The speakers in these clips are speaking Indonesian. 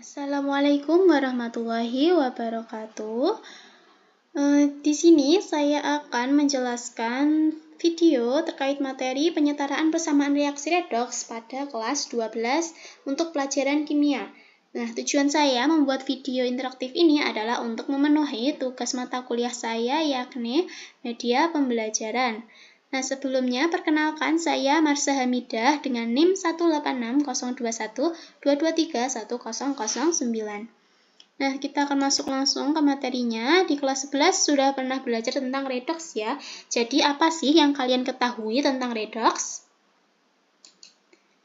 Assalamualaikum warahmatullahi wabarakatuh. Di sini saya akan menjelaskan video terkait materi penyetaraan persamaan reaksi redoks pada kelas 12 untuk pelajaran kimia. Nah, tujuan saya membuat video interaktif ini adalah untuk memenuhi tugas mata kuliah saya, yakni media pembelajaran. Nah, sebelumnya perkenalkan saya Marsha Hamidah dengan NIM 186021232310009. Nah, kita akan masuk langsung ke materinya. Di kelas 11 sudah pernah belajar tentang redoks ya. Jadi apa sih yang kalian ketahui tentang redoks?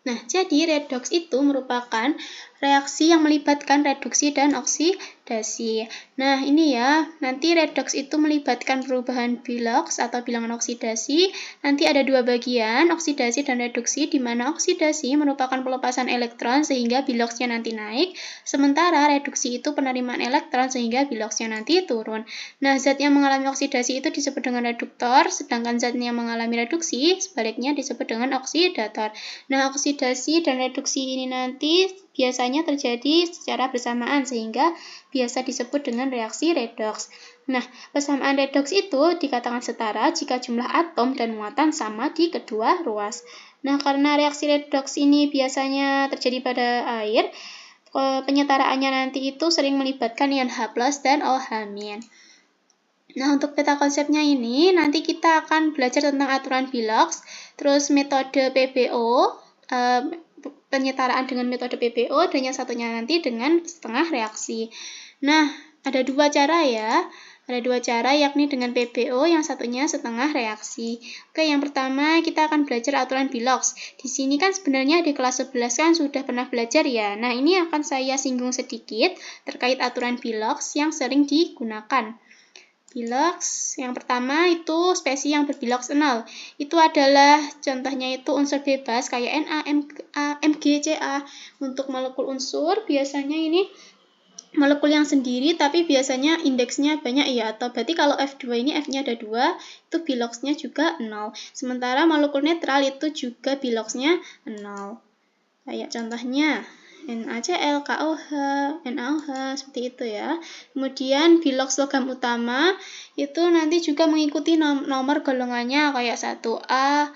Nah, jadi redoks itu merupakan reaksi yang melibatkan reduksi dan oksidasi. Nah, ini ya, nanti redoks itu melibatkan perubahan biloks atau bilangan oksidasi. Nanti ada dua bagian, oksidasi dan reduksi, di mana oksidasi merupakan pelepasan elektron sehingga biloksnya nanti naik, sementara reduksi itu penerimaan elektron sehingga biloksnya nanti turun. Nah, zat yang mengalami oksidasi itu disebut dengan reduktor, sedangkan zat yang mengalami reduksi sebaliknya disebut dengan oksidator. Nah, oksidasi dan reduksi ini nanti biasanya terjadi secara bersamaan sehingga biasa disebut dengan reaksi redoks. Nah, persamaan redoks itu dikatakan setara jika jumlah atom dan muatan sama di kedua ruas. Nah, karena reaksi redoks ini biasanya terjadi pada air, penyetaraannya nanti itu sering melibatkan ion H+ dan OH-. Nah, untuk peta konsepnya ini, nanti kita akan belajar tentang aturan biloks, terus metode PBO, penyetaraan dengan metode PBO, dan yang satunya nanti dengan setengah reaksi. Nah, ada dua cara ya. Ada dua cara, yakni dengan PBO, yang satunya setengah reaksi. Oke, yang pertama kita akan belajar aturan biloks. Di sini kan sebenarnya di kelas 11 kan sudah pernah belajar ya. Nah, ini akan saya singgung sedikit terkait aturan biloks yang sering digunakan. Biloks yang pertama itu spesies yang berbiloks 0. Itu adalah contohnya itu unsur bebas kayak Na, Mg, Ca. Untuk molekul unsur biasanya ini molekul yang sendiri tapi biasanya indeksnya banyak ya, atau berarti kalau F2 ini F-nya ada 2, itu biloksnya juga 0. Sementara molekul netral itu juga biloksnya 0. Kayak contohnya NaCl, KOH, NaOH, seperti itu ya. Kemudian biloks logam utama itu nanti juga mengikuti nomor golongannya kayak 1A.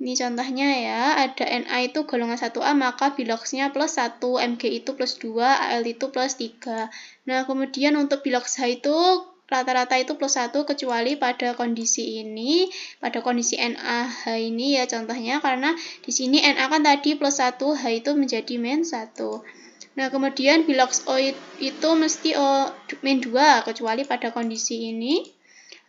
Ini contohnya ya, ada Na itu golongan 1A, maka biloksnya plus 1, Mg itu plus 2, Al itu plus 3. Nah, kemudian untuk biloks H itu rata-rata itu plus 1 kecuali pada kondisi ini, pada kondisi NaH ini ya contohnya, karena di sini Na kan tadi plus 1, H itu menjadi min 1. Nah, kemudian biloks O itu mesti O min 2 kecuali pada kondisi ini.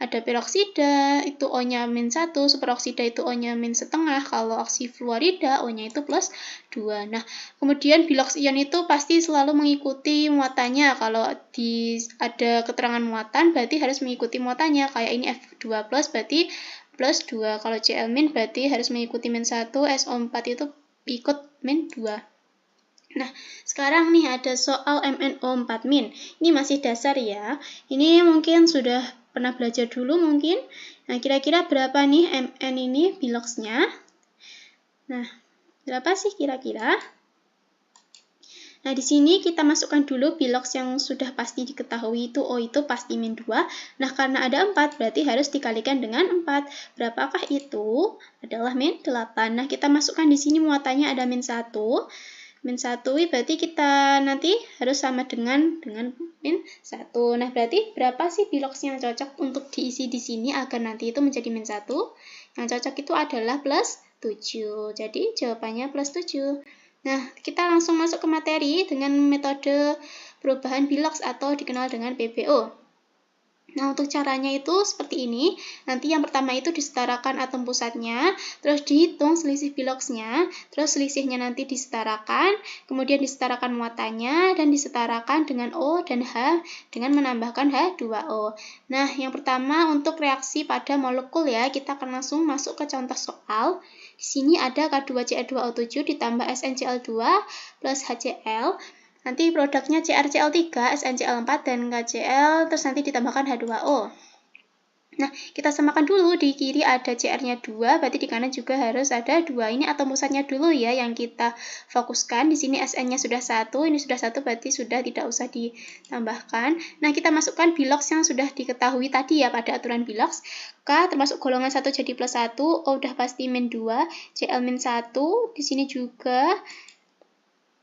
Ada peroksida, itu O-nya min 1, superoksida itu O-nya min setengah, kalau oksifluorida O-nya itu plus 2. Nah, kemudian biloks ion itu pasti selalu mengikuti muatannya. Kalau ada keterangan muatan, berarti harus mengikuti muatannya. Kayak ini F2+, berarti plus 2. Kalau Cl- berarti harus mengikuti min 1, SO4 itu ikut min 2. Nah, sekarang nih ada soal MnO4-. Ini masih dasar ya. Ini mungkin sudah pernah belajar dulu mungkin. Nah, kira-kira berapa nih Mn ini biloksnya? Nah, berapa sih kira-kira? Nah, di sini kita masukkan dulu biloks yang sudah pasti diketahui itu O itu pasti min 2. Nah, karena ada 4, berarti harus dikalikan dengan 4. Berapakah itu? Adalah min 8. Nah, kita masukkan di sini muatannya ada min 1. Min 1 berarti kita nanti harus sama dengan min 1. Nah, berarti berapa sih biloks yang cocok untuk diisi di sini agar nanti itu menjadi min 1? Yang cocok itu adalah plus 7. Jadi, jawabannya plus 7. Nah, kita langsung masuk ke materi dengan metode perubahan biloks atau dikenal dengan PBO. Nah, untuk caranya itu seperti ini. Nanti yang pertama itu disetarakan atom pusatnya, terus dihitung selisih biloksnya, terus selisihnya nanti disetarakan, kemudian disetarakan muatannya, dan disetarakan dengan O dan H dengan menambahkan H2O. Nah, yang pertama untuk reaksi pada molekul ya, kita akan langsung masuk ke contoh soal. Di sini ada K2Cl2O7 ditambah SnCl2 plus HCl. Nanti produknya CrCl3, SnCl4, dan KCl, terus nanti ditambahkan H2O. Nah, kita samakan dulu, di kiri ada CR-nya 2, berarti di kanan juga harus ada 2. Ini atom pusatnya dulu ya yang kita fokuskan. Di sini SN-nya sudah 1, ini sudah 1 berarti sudah tidak usah ditambahkan. Nah, kita masukkan bilox yang sudah diketahui tadi ya pada aturan bilox. K termasuk golongan 1 jadi plus 1, O udah pasti min 2, Cl min 1, di sini juga.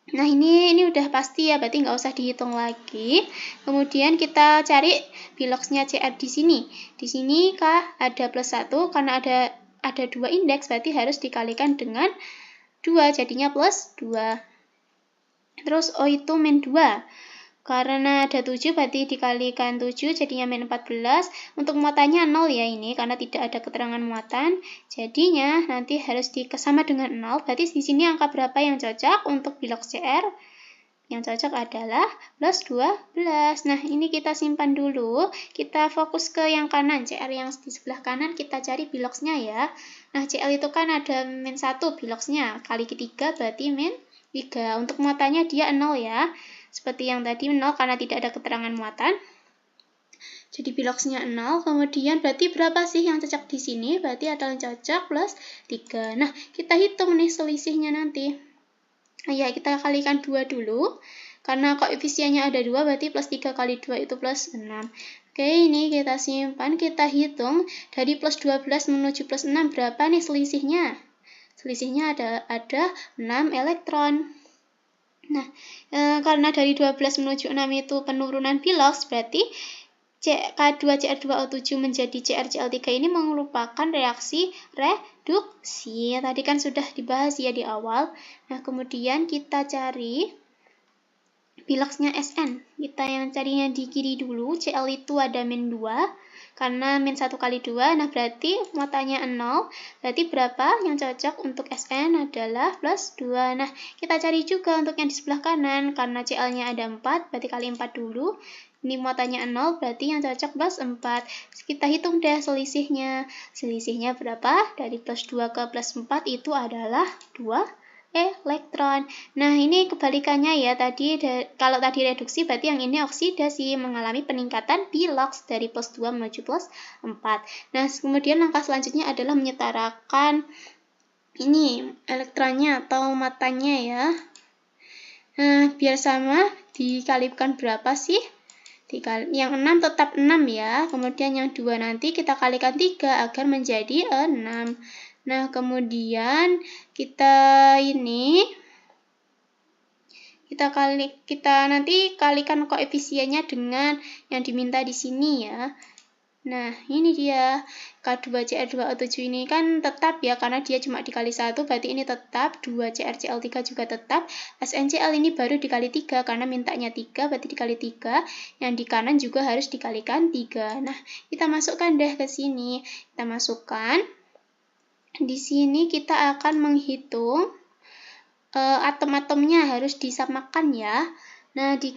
Nah, ini udah pasti ya, berarti nggak usah dihitung lagi. Kemudian kita cari biloxnya CR di sini. Di sini K ada plus 1, karena ada 2 indeks, berarti harus dikalikan dengan 2, jadinya plus 2. Terus O itu min 2. Karena ada 7, berarti dikalikan 7, jadinya min 14. Untuk muatannya 0 ya ini, karena tidak ada keterangan muatan. Jadinya nanti harus sama dengan 0, berarti di sini angka berapa yang cocok untuk bilox CR? Yang cocok adalah plus 12. Nah, ini kita simpan dulu. Kita fokus ke yang kanan, CR yang di sebelah kanan kita cari biloxnya ya. Nah, CL itu kan ada min 1 biloxnya, kali ketiga berarti min 3. Untuk muatannya dia 0 ya. Seperti yang tadi 0 karena tidak ada keterangan muatan. Jadi biloxnya 0, kemudian berarti berapa sih yang cocok di sini? Berarti ada yang cocok plus 3. Nah, kita hitung nih selisihnya nanti. Ya, kita kalikan 2 dulu. Karena koefisiennya ada 2, berarti plus 3 kali 2 itu plus 6. Oke, ini kita simpan, kita hitung. Dari plus 12 menuju plus 6, berapa nih selisihnya? Selisihnya ada 6 elektron. Nah, karena dari 12 menuju 6 itu penurunan bilox, berarti K2Cr2O7 menjadi CrCl3 ini merupakan reaksi reduksi. Tadi kan sudah dibahas ya di awal. Nah, kemudian kita cari biloxnya Sn. Kita yang carinya di kiri dulu, Cl itu ada min 2. Karena min 1 kali 2, nah berarti muatannya 0. Berarti berapa yang cocok untuk Sn adalah plus 2. Nah, kita cari juga untuk yang di sebelah kanan. Karena Cl-nya ada 4, berarti kali 4 dulu. Ini muatannya 0, berarti yang cocok plus 4. Kita hitung deh selisihnya. Selisihnya berapa? Dari plus 2 ke plus 4 itu adalah 2 elektron. Nah, ini kebalikannya ya. Kalau tadi reduksi, berarti yang ini oksidasi, mengalami peningkatan bilox dari plus 2 menuju plus 4. Nah, kemudian langkah selanjutnya adalah menyetarakan ini elektronnya atau matanya ya. Nah, biar sama, dikalikan berapa sih? Yang 6 tetap 6 ya. Kemudian yang 2 nanti kita kalikan 3 agar menjadi 6. Nah, kemudian kita nanti kalikan koefisiennya dengan yang diminta di sini ya. Nah, ini dia K2Cr2O7 ini kan tetap ya, karena dia cuma dikali 1, berarti ini tetap. 2CrCl3 juga tetap. SnCl ini baru dikali 3, karena mintanya 3, berarti dikali 3. Yang di kanan juga harus dikalikan 3. Nah, kita masukkan deh ke sini. Kita masukkan. Di sini kita akan menghitung atom-atomnya harus disamakan ya. Nah, di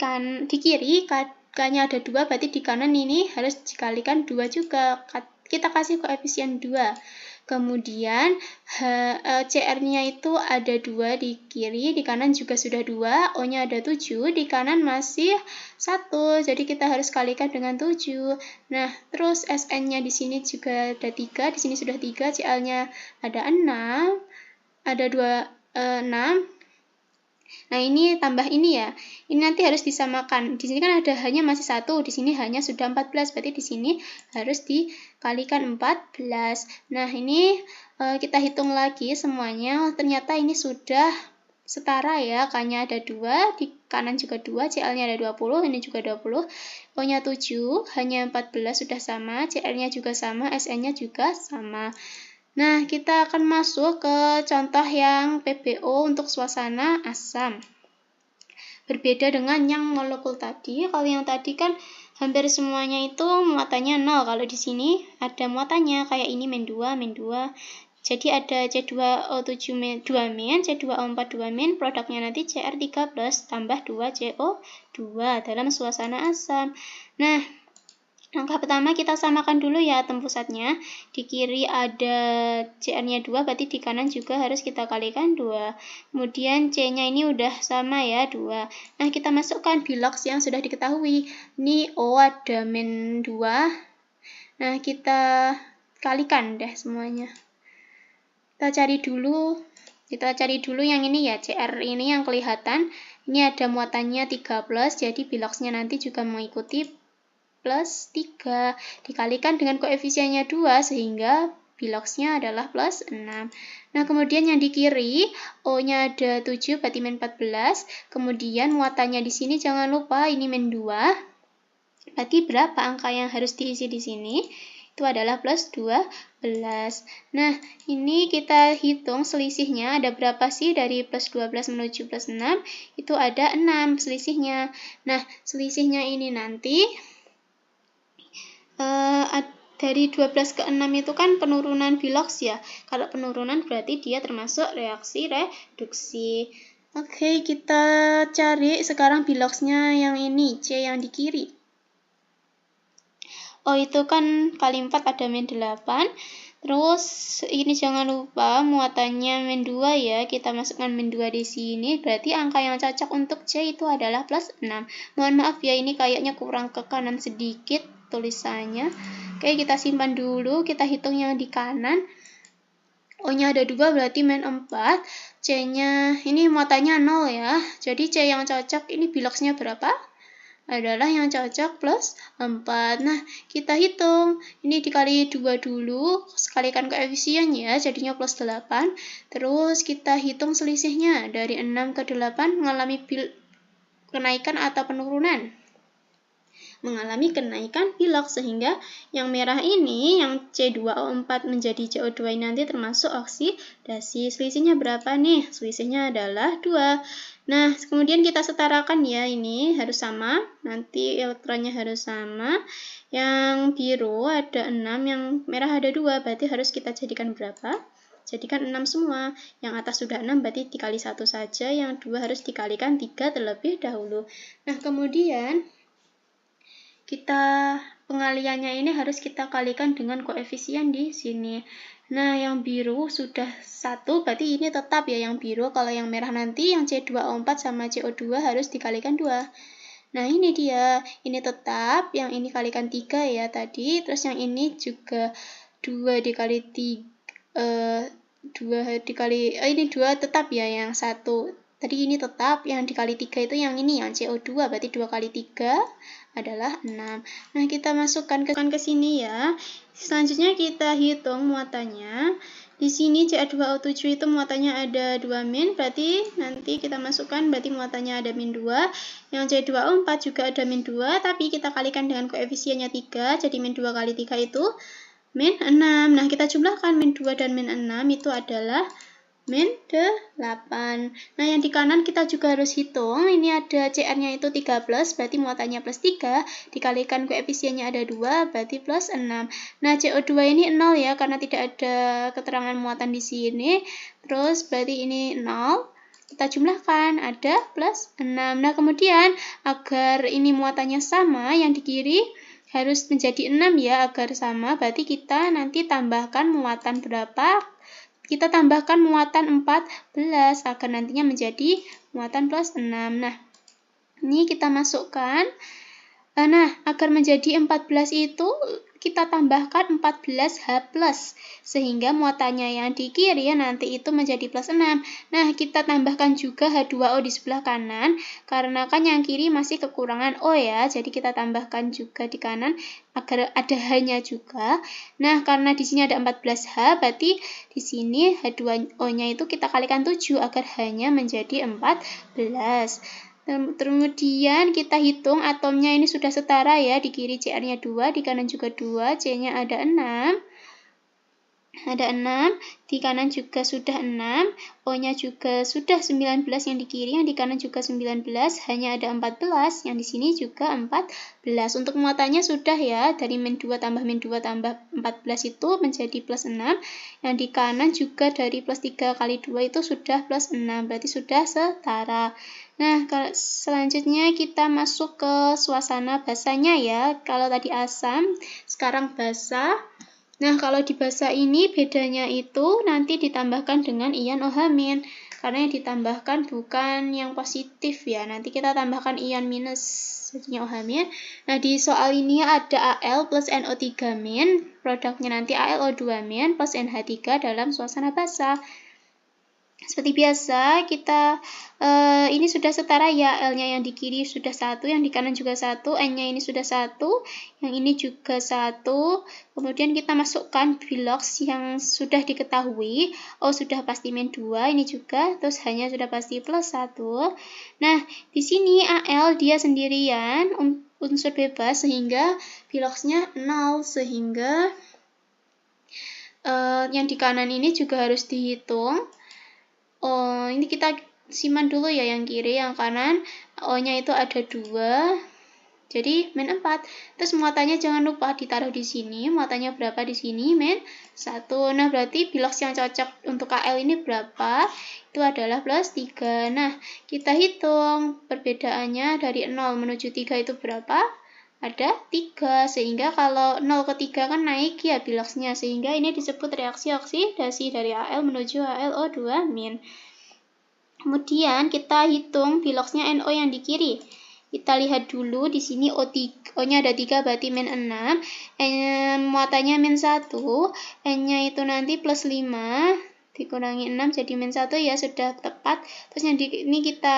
kiri K-nya ada 2, berarti di kanan ini harus dikalikan 2 juga. Kita kasih koefisien 2. Kemudian CR-nya itu ada 2 di kiri, di kanan juga sudah 2, O-nya ada 7, di kanan masih 1, jadi kita harus kalikan dengan 7. Nah, terus SN-nya di sini juga ada 3, di sini sudah 3, Cl-nya ada 6, ada 6. Nah, ini tambah ini ya. Ini nanti harus disamakan. Di sini kan ada hanya masih 1, di sini hanya sudah 14. Berarti di sini harus dikalikan 14. Nah, ini kita hitung lagi semuanya. Ternyata ini sudah setara ya. K-nya ada 2, di kanan juga 2, Cl-nya ada 20, ini juga 20. O-nya 7, hanya 14 sudah sama, Cl-nya juga sama, Sn-nya juga sama. Nah, kita akan masuk ke contoh yang PbO untuk suasana asam. Berbeda dengan yang molekul tadi. Kalau yang tadi kan hampir semuanya itu muatannya 0. Kalau di sini ada muatannya, kayak ini min 2, min 2. Jadi ada C2O7 min 2 min, C2O4 2 min, produknya nanti Cr3 plus tambah 2CO2 dalam suasana asam. Nah, langkah pertama kita samakan dulu ya atom pusatnya. Di kiri ada Cr-nya 2, berarti di kanan juga harus kita kalikan 2. Kemudian C-nya ini udah sama ya, 2. Nah, kita masukkan bilox yang sudah diketahui. Ini O ada min 2. Nah, kita kalikan deh semuanya. Kita cari dulu yang ini ya, CR ini yang kelihatan. Ini ada muatannya 3+, jadi biloxnya nanti juga mengikuti plus 3. Dikalikan dengan koefisiennya 2, sehingga biloxnya adalah plus 6. Nah, kemudian yang di kiri, O-nya ada 7, berarti min 14. Kemudian muatannya di sini jangan lupa, ini min 2. Berarti berapa angka yang harus diisi di sini? Itu adalah plus 12. Nah, ini kita hitung selisihnya ada berapa sih dari plus 12 menuju plus 6? Itu ada 6 selisihnya. Nah, selisihnya ini nanti dari 12 ke 6 itu kan penurunan bilox ya. Kalau penurunan berarti dia termasuk reaksi reduksi. Oke, kita cari sekarang biloxnya yang ini, C yang di kiri. Oh, itu kan kali 4 ada min 8. Terus ini jangan lupa muatannya min 2 ya. Kita masukkan min 2 di sini. Berarti angka yang cocok untuk C itu adalah plus 6. Mohon maaf ya, ini kayaknya kurang ke kanan sedikit tulisannya. Oke, kita simpan dulu. Kita hitung yang di kanan. O-nya ada 2 berarti min 4. C-nya ini muatannya 0 ya. Jadi C yang cocok ini biloxnya berapa? Adalah yang cocok plus 4. Nah, kita hitung. Ini dikali 2 dulu, sekalikan koefisiennya, jadinya plus 8. Terus kita hitung selisihnya. Dari 6 ke 8 mengalami kenaikan atau penurunan. Mengalami kenaikan bilox, sehingga yang merah ini, yang C2O4 menjadi CO2 ini nanti termasuk oksidasi. Selisihnya berapa nih? Selisihnya adalah 2. Nah, kemudian kita setarakan ya, ini harus sama, nanti elektronnya harus sama. Yang biru ada 6, yang merah ada 2, berarti harus kita jadikan berapa? Jadikan 6 semua. Yang atas sudah 6, berarti dikali 1 saja, yang 2 harus dikalikan 3 terlebih dahulu. Nah, kemudian pengaliannya ini harus kita kalikan dengan koefisien di sini. Nah, yang biru sudah 1, berarti ini tetap ya yang biru. Kalau yang merah nanti, yang C2O4 sama CO2 harus dikalikan 2. Nah, ini dia. Ini tetap, yang ini kalikan 3 ya tadi. Terus yang ini juga 2 dikali 3, 2 dikali, ini 2 tetap ya, yang 1. Tadi ini tetap, yang dikali 3 itu yang ini, yang CO2, berarti 2 kali 3 adalah 6. Nah, kita masukkan ke sini ya. Selanjutnya kita hitung muatannya. Di sini Ca2O7 itu muatannya ada 2 min, berarti nanti kita masukkan, berarti muatannya ada min 2. Yang C2O4 juga ada min 2, tapi kita kalikan dengan koefisiennya 3, jadi min 2 kali 3 itu min 6. Nah, kita jumlahkan min 2 dan min 6 itu adalah min 8. Nah, yang di kanan kita juga harus hitung. Ini ada CR-nya itu 3+, berarti muatannya plus 3. Dikalikan koefisiennya ada 2, berarti plus 6. Nah, CO2 ini 0 ya, karena tidak ada keterangan muatan di sini. Terus, berarti ini 0. Kita jumlahkan, ada plus 6. Nah, kemudian, agar ini muatannya sama, yang di kiri harus menjadi 6 ya, agar sama. Berarti kita nanti tambahkan muatan berapa? Kita tambahkan muatan 14 agar nantinya menjadi muatan plus 6. Nah, ini kita masukkan. Nah, agar menjadi 14 itu kita tambahkan 14H+, sehingga muatannya yang di kiri nanti itu menjadi plus 6. Nah, kita tambahkan juga H2O di sebelah kanan, karena kan yang kiri masih kekurangan O ya, jadi kita tambahkan juga di kanan agar ada H-nya juga. Nah, karena di sini ada 14H, berarti di sini H2O-nya itu kita kalikan 7 agar H-nya menjadi 14. Kemudian kita hitung atomnya ini sudah setara ya, di kiri CR-nya 2, di kanan juga 2, C-nya ada 6. Ada 6, di kanan juga sudah 6, O-nya juga sudah 19 yang di kiri, yang di kanan juga 19, hanya ada 14, yang di sini juga 14. Untuk muatannya sudah ya, dari min 2 tambah min 2 tambah 14 itu menjadi plus 6, yang di kanan juga dari plus 3 kali 2 itu sudah plus 6, berarti sudah setara. Nah, selanjutnya kita masuk ke suasana basanya ya. Kalau tadi asam, sekarang basa. Nah, kalau di basa ini bedanya itu nanti ditambahkan dengan ion OH-. karena yang ditambahkan bukan yang positif ya. Nanti kita tambahkan ion minus, jadinya OH-. Nah, di soal ini ada Al plus NO3-, produknya nanti AlO2- plus NH3 dalam suasana basah. Seperti biasa, kita ini sudah setara ya, L-nya yang di kiri sudah 1, yang di kanan juga 1, N-nya ini sudah 1, yang ini juga 1. Kemudian kita masukkan bilox yang sudah diketahui, O sudah pasti min 2, ini juga, terus H-nya sudah pasti plus 1. Nah, di sini Al dia sendirian, unsur bebas, sehingga biloxnya 0, sehingga yang di kanan ini juga harus dihitung. Oh, ini kita simpan dulu ya yang kiri, yang kanan O-nya itu ada 2, jadi min 4. Terus muatannya jangan lupa ditaruh di sini, muatannya berapa di sini, min 1. Nah, berarti bilox yang cocok untuk Al ini berapa? Itu adalah plus 3. Nah, kita hitung perbedaannya dari 0 menuju 3 itu berapa? Ada 3, sehingga kalau 0 ke 3 kan naik ya biloxnya, sehingga ini disebut reaksi oksidasi dari Al menuju AlO2-. Kemudian kita hitung biloxnya NO yang di kiri. Kita lihat dulu di sini O-nya ada 3, berarti min 6, muatannya min 1, N-nya itu nanti plus 5, dikurangi 6 jadi min 1 ya, sudah tepat. Terus yang ini kita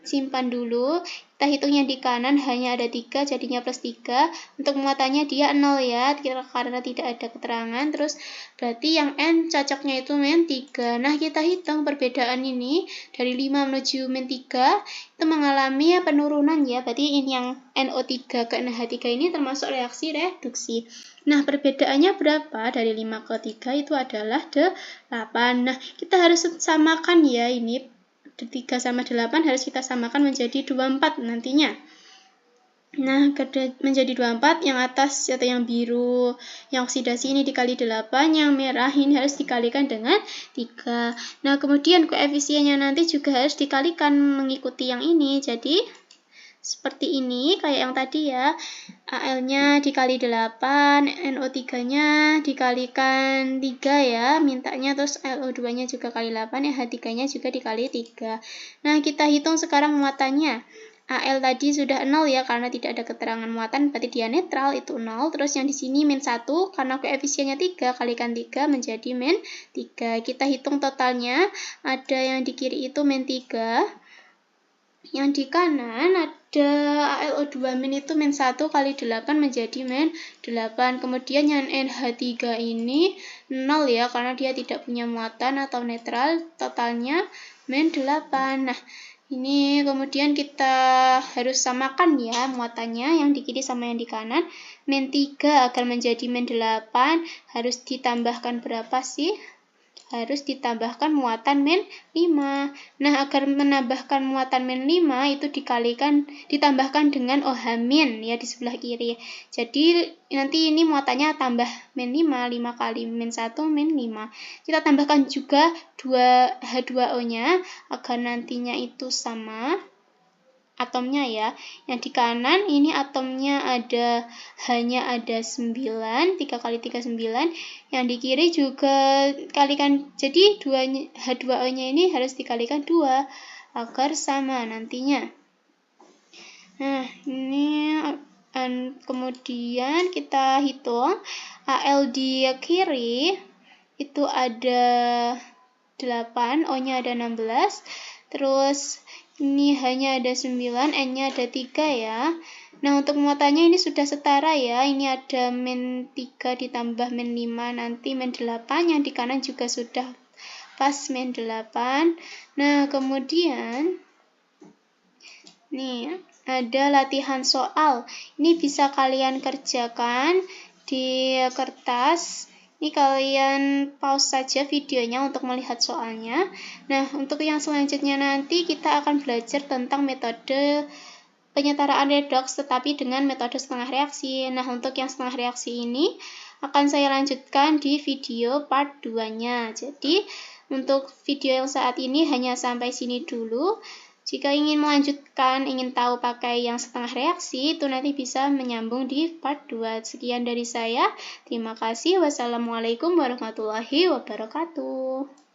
simpan dulu. Kita hitung yang di kanan hanya ada 3, jadinya plus 3. Untuk muatannya dia 0 ya, karena tidak ada keterangan. Terus berarti yang N cocoknya itu min 3. Nah, kita hitung perbedaan ini dari 5 menuju min 3 itu mengalami penurunan ya. Berarti ini yang NO3 ke NH3 ini termasuk reaksi reduksi. Nah, perbedaannya berapa? Dari 5 ke 3 itu adalah 8. Nah, kita harus samakan ya, ini 3 sama 8 harus kita samakan menjadi 24 nantinya. Nah, menjadi 24, yang atas atau yang biru, yang oksidasi ini dikali 8, yang merah ini harus dikalikan dengan 3. Nah, kemudian koefisiennya nanti juga harus dikalikan mengikuti yang ini. Jadi, seperti ini, kayak yang tadi ya. Al-nya dikali 8, NO3-nya dikalikan 3 ya, mintanya, terus LO2-nya juga kali 8, H3-nya juga dikali 3. Nah, kita hitung sekarang muatannya. Al tadi sudah 0 ya, karena tidak ada keterangan muatan, berarti dia netral, itu 0. Terus yang di sini min 1, karena koefisiennya 3, kalikan 3 menjadi min 3. Kita hitung totalnya, ada yang di kiri itu min 3, yang di kanan ada AlO2- itu min 1 kali 8 menjadi min 8. Kemudian yang NH3 ini 0 ya, karena dia tidak punya muatan atau netral, totalnya min 8. Nah, ini kemudian kita harus samakan ya muatannya, yang di kiri sama yang di kanan. Min 3 agar menjadi min 8 harus ditambahkan berapa sih? Harus ditambahkan muatan min 5. Nah, agar menambahkan muatan min 5 itu ditambahkan dengan OH- ya di sebelah kiri. Jadi nanti ini muatannya tambah min 5, 5 kali min 1 min 5. Kita tambahkan juga H2O-nya agar nantinya itu sama atomnya ya. Yang di kanan ini atomnya hanya ada 9, 3 kali 3 9. Yang di kiri juga kalikan, jadi H2O-nya ini harus dikalikan 2 agar sama nantinya. Nah, ini kemudian kita hitung Al di kiri itu ada 8, O-nya ada 16, terus ini hanya ada 9, N-nya ada 3 ya. Nah, untuk muatannya ini sudah setara ya. Ini ada min 3 ditambah min 5, nanti min 8. Yang di kanan juga sudah pas min 8. Nah, kemudian nih ada latihan soal. Ini bisa kalian kerjakan di kertas. Ini kalian pause saja videonya untuk melihat soalnya. Nah, untuk yang selanjutnya nanti kita akan belajar tentang metode penyetaraan redoks tetapi dengan metode setengah reaksi. Nah, untuk yang setengah reaksi ini akan saya lanjutkan di video part 2-nya. Jadi, untuk video yang saat ini hanya sampai sini dulu. Jika ingin melanjutkan, ingin tahu pakai yang setengah reaksi, itu nanti bisa menyambung di part 2. Sekian dari saya. Terima kasih. Wassalamualaikum warahmatullahi wabarakatuh.